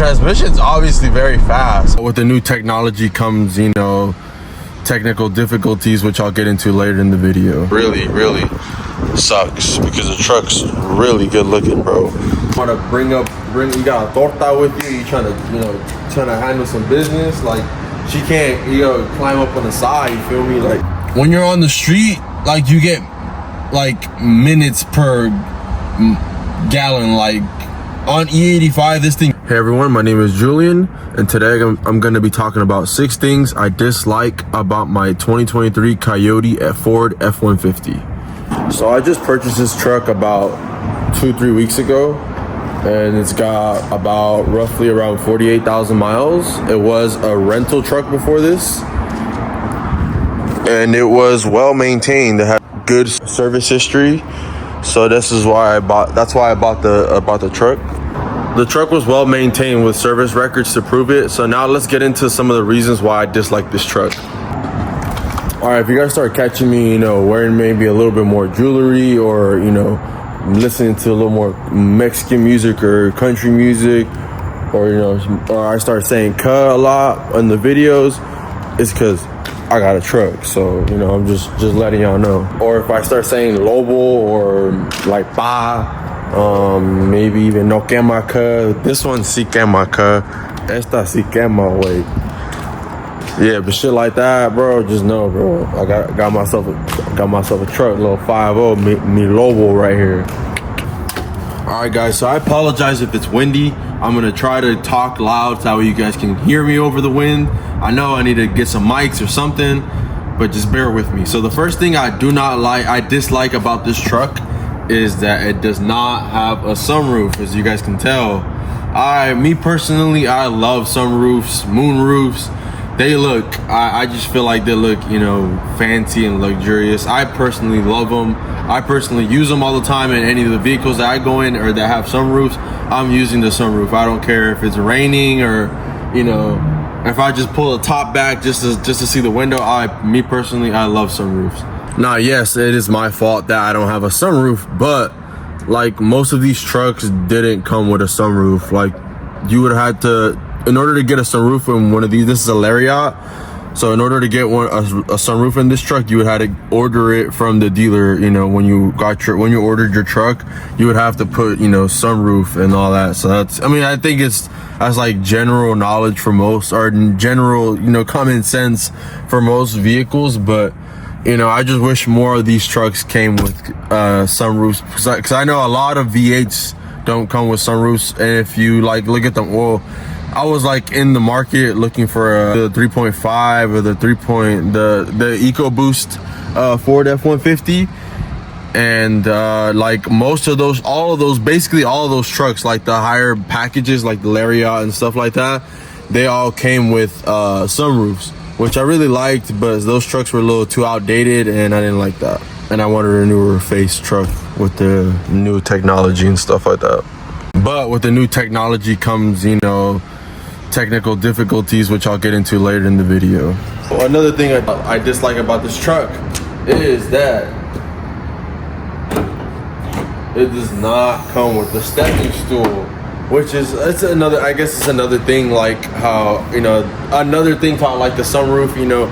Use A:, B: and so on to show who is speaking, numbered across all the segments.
A: transmission's obviously very fast. With the new technology comes, you know, technical difficulties, which I'll get into later in the video. Really sucks because the truck's really good looking, bro. Want to bring you got a torta with you, you trying to handle some business, like she can't, you know, climb up on the side, you feel me? Like when you're on the street, like you get like minutes per gallon, like on E85 this thing. Hey everyone, my name is Julian, and today I'm going to be talking about 6 things I dislike about my 2023 Coyote at FORD F150. So I just purchased this truck about 2-3 weeks ago, and it's got about roughly around 48,000 miles. It was a rental truck before this, and it was well maintained. It had good service history, so that's why I bought the truck. The truck was well maintained with service records to prove it. So now let's get into some of the reasons why I dislike this truck. All right, if you guys start catching me, you know, wearing maybe a little bit more jewelry, or, you know, listening to a little more Mexican music or country music, or, you know, or I start saying "cuh" a lot in the videos, it's because I got a truck. So, you know, I'm just letting y'all know. Or if I start saying "lobo" or like "pa," maybe even "no quema cuh." This one "si quema cuh." Esta "si quema," wait. Yeah, but shit like that, bro, just know, bro, I got myself a truck, little 5.0, me Lobo right here. All right, guys, so I apologize if it's windy. I'm gonna try to talk loud so that way you guys can hear me over the wind. I know I need to get some mics or something, but just bear with me. So the first thing I dislike about this truck is that it does not have a sunroof, as you guys can tell. Me personally, I love sunroofs, moonroofs. I just feel like they look, you know, fancy and luxurious. I personally love them. I personally use them all the time in any of the vehicles that I go in or that have sunroofs. I'm using the sunroof. I don't care if it's raining or, you know, if I just pull the top back just to see the window. Me personally, I love sunroofs. Now, yes, it is my fault that I don't have a sunroof, but like most of these trucks didn't come with a sunroof. Like you would have had to, in order to get a sunroof in one of these, this is a Lariat. So in order to get a sunroof in this truck, you would have to order it from the dealer. You know, when you ordered your truck, you would have to put, you know, sunroof and all that. So that's, I mean, I think that's like general knowledge for most, or general, you know, common sense for most vehicles. But, you know, I just wish more of these trucks came with sunroofs, because I know a lot of V8s don't come with sunroofs. And if you like look at them, well, I was like in the market looking for the 3.5 or the the EcoBoost FORD F150, and like basically all of those trucks, like the higher packages, like the Lariat and stuff like that, they all came with sunroofs, which I really liked, but those trucks were a little too outdated, and I didn't like that. And I wanted a newer face truck with the new technology and stuff like that. But with the new technology comes, you know, technical difficulties, which I'll get into later in the video. Another thing I dislike about this truck is that it does not come with the stepping stool, which is, I guess it's another thing, like how, you know, another thing about like the sunroof, you know,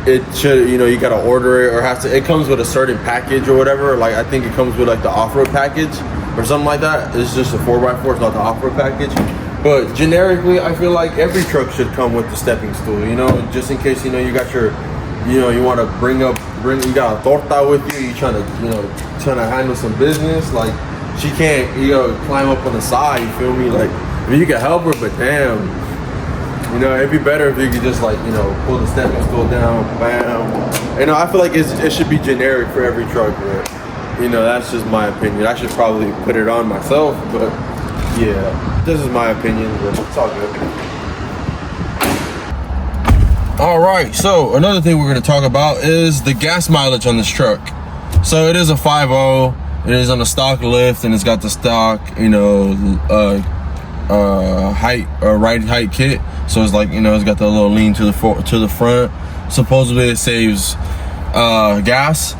A: it should, you know, you gotta order it, or it comes with a certain package or whatever. Like I think it comes with like the off-road package or something like that. It's just a 4x4, it's not the off-road package. But generically, I feel like every truck should come with the stepping stool, you know, just in case, you know, you got your, you know, you want to bring you got a torta with you, you trying to handle some business, like she can't, you know, climb up on the side, you feel me? Like, I mean, you can help her, but damn, you know, it'd be better if you could just like, you know, pull the stepping stool down, bam. You know, I feel like it should be generic for every truck, but, you know, that's just my opinion. I should probably put it on myself, but yeah, this is my opinion, but it's all good. All right, so another thing we're gonna talk about is the gas mileage on this truck. So it is a 5.0, it is on a stock lift, and it's got the stock, you know, ride height kit. So it's like, you know, it's got the little lean to the front. Supposedly it saves gas.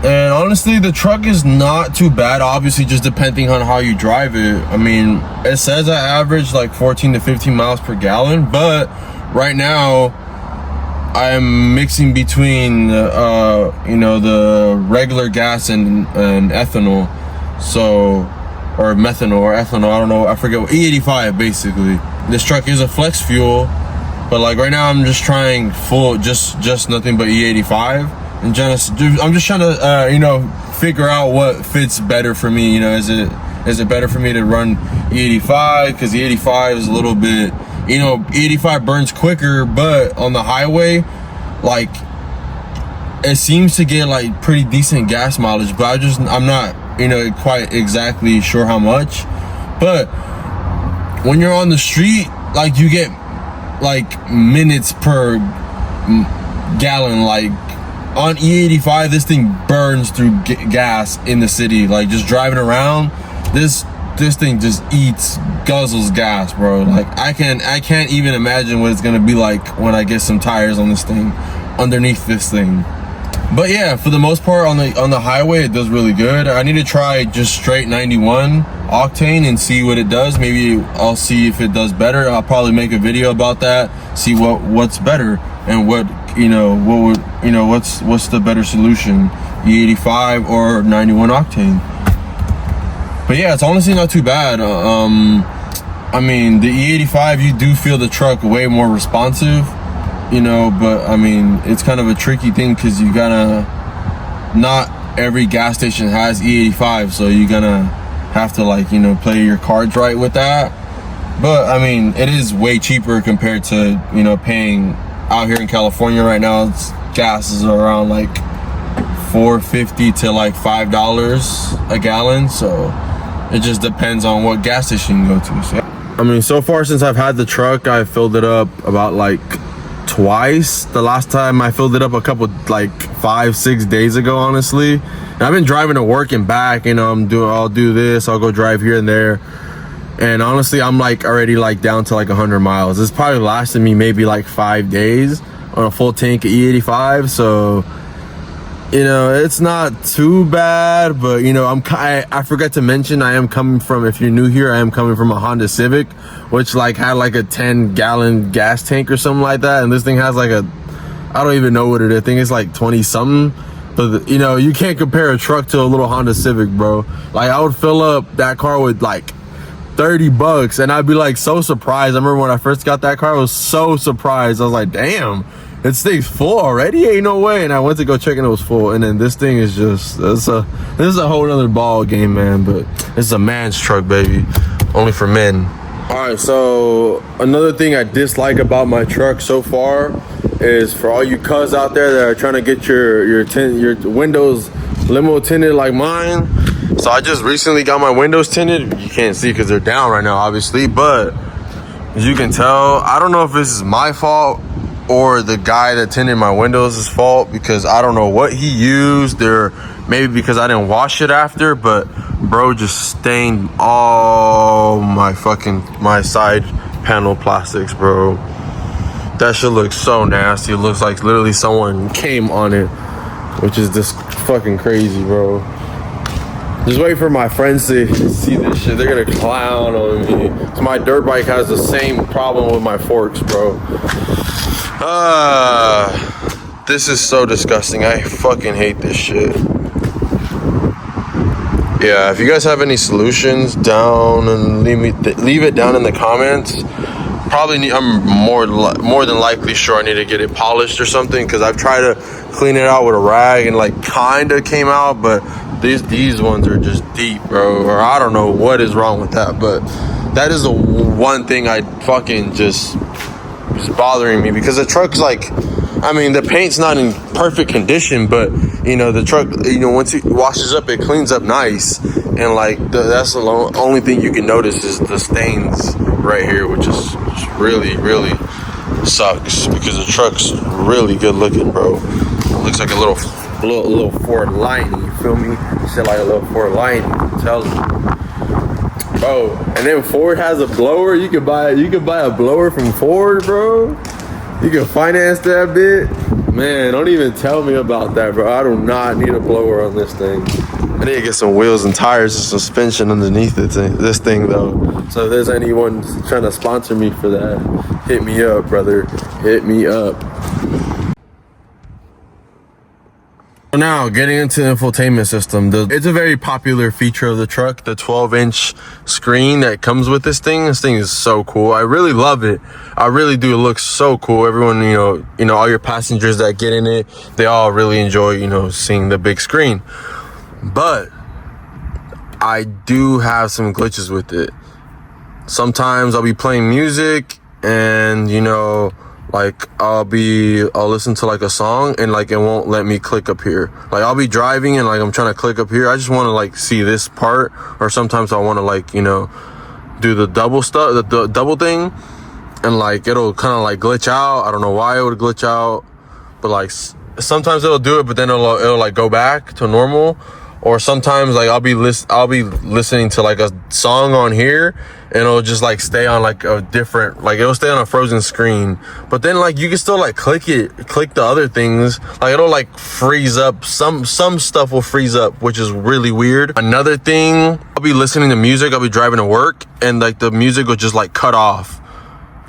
A: And honestly, the truck is not too bad, obviously just depending on how you drive it. I mean, it says I average like 14 to 15 miles per gallon, but right now I'm mixing between you know, the regular gas and ethanol, so, or methanol or ethanol, I don't know, I forget, E85 basically. This truck is a flex fuel, but like right now I'm just trying full, just nothing but E85. And I'm just trying to, you know, figure out what fits better for me. You know, is it better for me to run E85? Because E85 is a little bit, you know, E85 burns quicker, but on the highway, like, it seems to get like pretty decent gas mileage. But I'm not, you know, quite exactly sure how much. But when you're on the street, like, you get like minutes per gallon, like. On E85, this thing burns through gas in the city. Like, just driving around, this thing just guzzles gas, bro. Like, I can't even imagine what it's gonna be like when I get some tires on this thing, underneath this thing. But yeah, for the most part, on the highway, it does really good. I need to try just straight 91 octane and see what it does. Maybe I'll see if it does better. I'll probably make a video about that, see what's better and what, you know, what's the better solution, E85 or 91 octane. But yeah, it's honestly not too bad. I mean, the E85, you do feel the truck way more responsive, you know, but I mean, it's kind of a tricky thing because you gotta, not every gas station has E85, so you're gonna have to, like, you know, play your cards right with that. But I mean, it is way cheaper compared to, you know, paying out here in California right now. Gas is around like $4.50 to like $5 a gallon, so it just depends on what gas station you go to. So I mean, so far since I've had the truck, I've filled it up about like twice. The last time I filled it up a couple, like 5-6 days ago, honestly. And I've been driving to work and back, you know, I'll do this, I'll go drive here and there. And honestly, I'm like already like down to like 100 miles. It's probably lasted me maybe like 5 days on a full tank of E85. So, you know, it's not too bad, but you know, I forgot to mention, I am coming from, if you're new here, I am coming from a Honda Civic, which like had like a 10-gallon gas tank or something like that. And this thing has like I don't even know what it is. I think it's like 20 something. But you know, you can't compare a truck to a little Honda Civic, bro. Like, I would fill up that car with like $30 and I'd be like so surprised. I remember when I first got that car, I was so surprised. I was like, damn, this thing's full already? Ain't no way. And I went to go check and it was full. And then this thing is just, this is a whole other ball game, man. But it's a man's truck, baby, only for men. All right, so another thing I dislike about my truck so far is, for all you cuz out there that are trying to get your windows limo tinted like mine. So I just recently got my windows tinted. You can't see because they're down right now, obviously, but as you can tell, I don't know if this is my fault or the guy that tinted my windows' fault, because I don't know what he used, or maybe because I didn't wash it after, but bro just stained all my side panel plastics, bro. That shit looks so nasty. It looks like literally someone came on it, which is just fucking crazy, bro. Just wait for my friends to see this shit. They're gonna clown on me. So my dirt bike has the same problem with my forks, bro. This is so disgusting. I fucking hate this shit. Yeah, if you guys have any solutions, down and leave it down in the comments. I'm more than likely sure I need to get it polished or something, because I've tried to clean it out with a rag and like kinda came out, but these ones are just deep, bro. Or I don't know what is wrong with that, but that is the one thing I fucking just is bothering me, because the truck's like, I mean, the paint's not in perfect condition, but you know, the truck, you know, once it washes up, it cleans up nice, and like that's the only thing you can notice is the stains right here, which is really sucks, because the truck's really good looking, bro. It looks like a little Ford Lightning, you feel me? Shit like a little Ford Lightning, I'm telling you, bro. And then Ford has a blower. You could buy a blower from Ford, bro. You can finance that bit. Man, don't even tell me about that, bro. I do not need a blower on this thing. I need to get some wheels and tires and suspension underneath this thing, though. So if there's anyone trying to sponsor me for that, hit me up, brother. Hit me up. Now, getting into the infotainment system, it's a very popular feature of the truck, the 12-inch screen that comes with this thing. This thing is so cool. I really love it. I really do. It looks so cool. Everyone, you know, all your passengers that get in it, they all really enjoy, you know, seeing the big screen. But I do have some glitches with it. Sometimes I'll be playing music and, you know, like I'll listen to like a song and like it won't let me click up here. Like I'll be driving and like I'm trying to click up here. I just want to like see this part, or sometimes I want to like, you know, do the double stuff, the double thing, and like it'll kind of like glitch out. I don't know why it would glitch out, but like sometimes it'll do it, but then it'll like go back to normal. Or sometimes like I'll be listening to like a song on here and it'll just like stay on like a different, like it'll stay on a frozen screen. But then like you can still like click the other things. Like it'll like freeze up. Some stuff will freeze up, which is really weird. Another thing, I'll be listening to music. I'll be driving to work and like the music will just like cut off.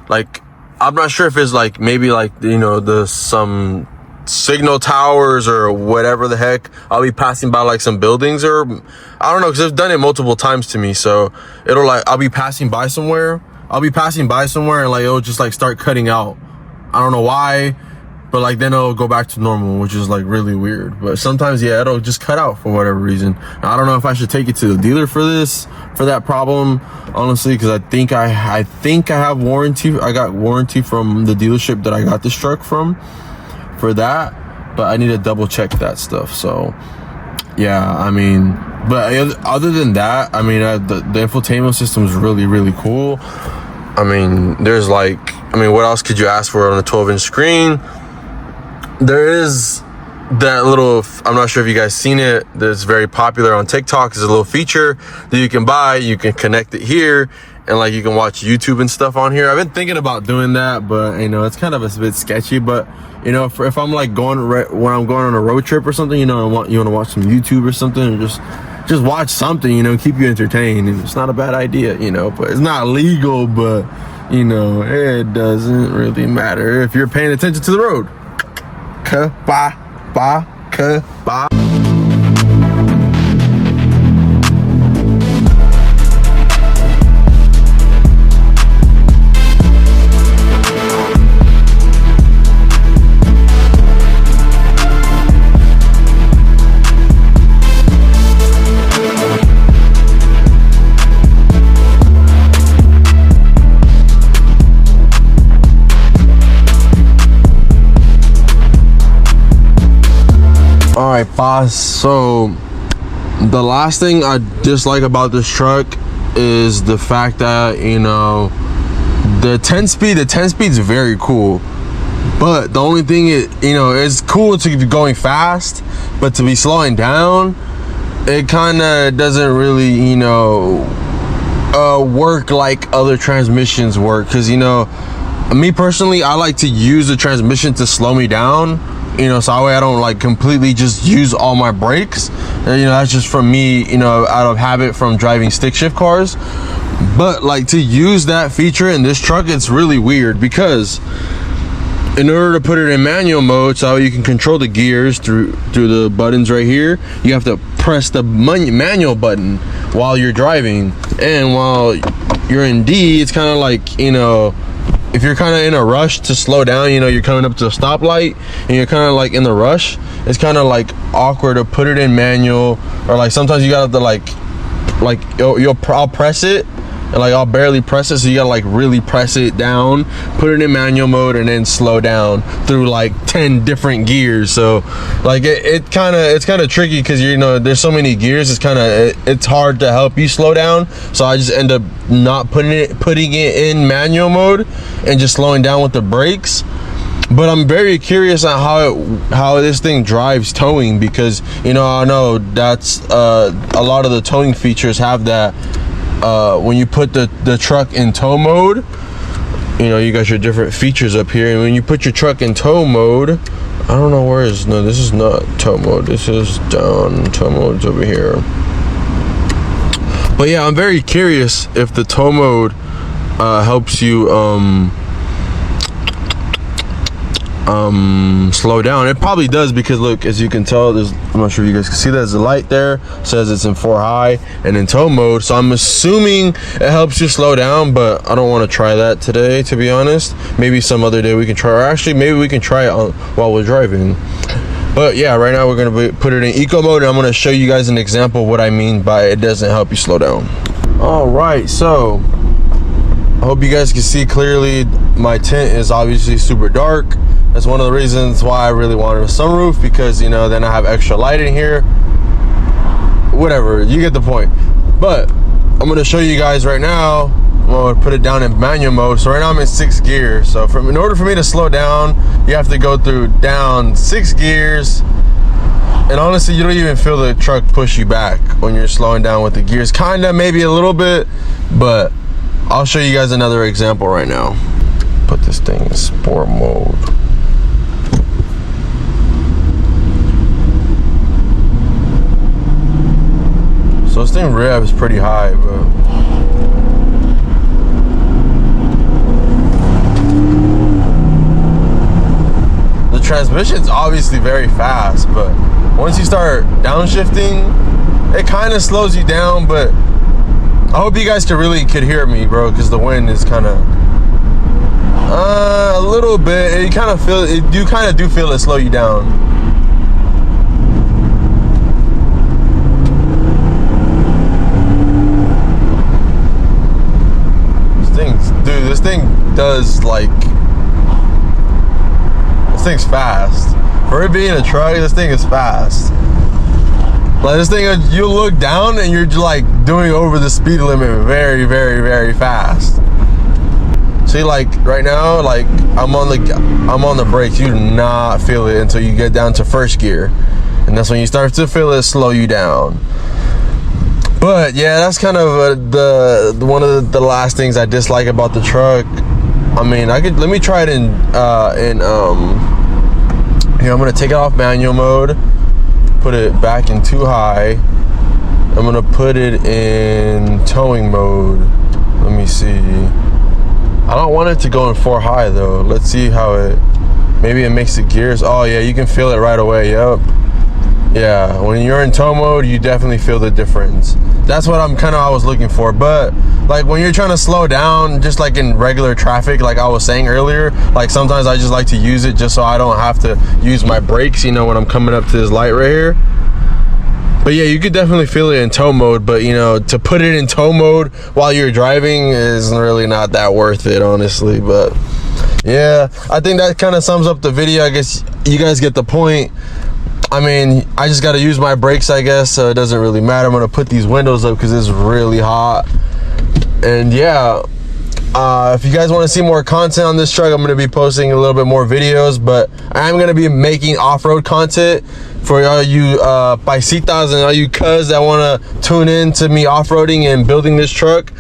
A: Like I'm not sure if it's like maybe like, you know, some signal towers or whatever the heck. I'll be passing by like some buildings, or I don't know, because they've done it multiple times to me. So it'll like I'll be passing by somewhere and like it'll just like start cutting out. I don't know why, but like then it'll go back to normal, which is like really weird. But sometimes, yeah, it'll just cut out for whatever reason. Now, I don't know if I should take it to the dealer for that problem, honestly, because I think I have warranty. I got warranty from the dealership that I got this truck from for that, but I need to double check that stuff. So yeah, I mean, but other than that, I mean, the infotainment system is really, really cool. I mean, there's like, I mean, what else could you ask for on a 12-inch screen? There is that little, I'm not sure if you guys seen it, that's very popular on TikTok. Is a little feature that you can buy. You can connect it here and like you can watch YouTube and stuff on here. I've been thinking about doing that, but you know, it's kind of a bit sketchy. But you know, if I'm like when I'm going on a road trip or something, you know, you want to watch some YouTube or something, or just watch something, you know, keep you entertained. And it's not a bad idea, you know, but it's not legal, but you know, it doesn't really matter if you're paying attention to the road. Bye. Alright, boss, so the last thing I dislike about this truck is the fact that, you know, the 10 speed is very cool, but the only thing is, you know, it's cool to be going fast, but to be slowing down, it kind of doesn't really, you know, work like other transmissions work. Because, you know, me personally, I like to use the transmission to slow me down, you know, so that way I don't like completely just use all my brakes. And, you know, that's just from me, you know, out of habit from driving stick shift cars. But like to use that feature in this truck, it's really weird, because in order to put it in manual mode, so you can control the gears through the buttons right here, you have to press the manual button while you're driving. And while you're in D, it's kind of like, you know, if you're kind of in a rush to slow down, you know, you're coming up to a stoplight and you're kind of like in the rush, it's kind of like awkward to put it in manual. Or like sometimes you gotta have to I'll press it and like I'll barely press it, so you gotta like really press it down, put it in manual mode, and then slow down through like 10 different gears. So like it's kind of tricky, because, you know, there's so many gears, it's hard to help you slow down. So I just end up not putting it in manual mode and just slowing down with the brakes. But I'm very curious on how this thing drives towing, because, you know, I know that's a lot of the towing features have that. When you put the truck in tow mode, you know, you got your different features up here, and when you put your truck in tow mode, I don't know where is, no, this is not tow mode. This is down, tow mode's over here. But yeah, I'm very curious if the tow mode helps you slow down. It probably does, because look, as you can tell, there's, I'm not sure if you guys can see that, there's a light there, says it's in 4 high and in tow mode, so I'm assuming it helps you slow down, but I don't want to try that today, to be honest. Maybe some other day we can try, or actually maybe we can try it while we're driving. But yeah, right now we're going to put it in eco mode, and I'm going to show you guys an example of what I mean by it doesn't help you slow down. All right, so I hope you guys can see clearly. My tent is obviously super dark. That's one of the reasons why I really wanted a sunroof, because, you know, then I have extra light in here. Whatever, you get the point. But I'm gonna show you guys right now. I'm gonna put it down in manual mode. So right now I'm in 6th gear. So in order for me to slow down, you have to go through down 6 gears. And honestly, you don't even feel the truck push you back when you're slowing down with the gears. Kinda, maybe a little bit, but I'll show you guys another example right now. Put this thing in sport mode. So this thing revs pretty high, but the transmission's obviously very fast, but once you start downshifting, it kind of slows you down. But I hope you guys could hear me, bro, because the wind is kind of a little bit. You kind of feel it. You kind of do feel it slow you down. Dude, this thing does, like, this thing's fast. For it being a truck, this thing is fast. Like, this thing, you look down and you're like doing over the speed limit very, very, very fast. See, like right now, like I'm on the brakes. You do not feel it until you get down to 1st gear, and that's when you start to feel it slow you down. But yeah, that's kind of one of the last things I dislike about the truck. I mean, let me try it in here. I'm gonna take it off manual mode, put it back in 2 high. I'm gonna put it in towing mode. Let me see. I don't want it to go in 4 high though. Let's see how maybe it makes the gears. Oh yeah, you can feel it right away. Yep. Yeah, when you're in tow mode, you definitely feel the difference. That's what I was looking for. But like when you're trying to slow down, just like in regular traffic, like I was saying earlier, like sometimes I just like to use it just so I don't have to use my brakes, you know, when I'm coming up to this light right here. But yeah, you could definitely feel it in tow mode, but you know, to put it in tow mode while you're driving is really not that worth it, honestly. But yeah, I think that kind of sums up the video. I guess you guys get the point. I mean, I just got to use my brakes, I guess, so it doesn't really matter. I'm going to put these windows up because it's really hot. And yeah, if you guys want to see more content on this truck, I'm going to be posting a little bit more videos, but I am going to be making off-road content for all you paisitas and all you cuz that want to tune in to me off-roading and building this truck.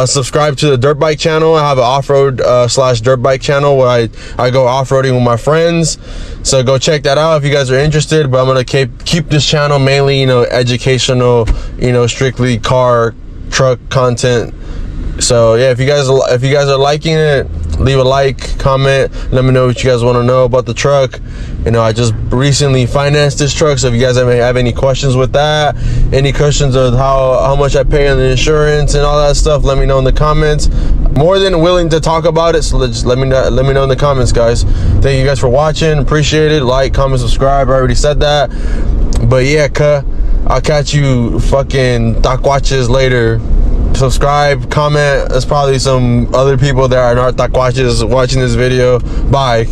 A: Subscribe to the dirt bike channel. I have an off-road / dirt bike channel where I go off-roading with my friends, so go check that out if you guys are interested. But I'm going to keep this channel mainly, you know, educational, you know, strictly car truck content. So yeah, if you guys are liking it, leave a like, comment, let me know what you guys want to know about the truck. You know, I just recently financed this truck, so if you guys have any questions with that, any questions of how much I pay on the insurance and all that stuff, let me know in the comments. More than willing to talk about it, so just let me know in the comments, guys. Thank you guys for watching, appreciate it. Like, comment, subscribe, I already said that. But yeah, I'll catch you fucking taquaches later. Subscribe, comment. There's probably some other people that are not taquaches watching this video. Bye.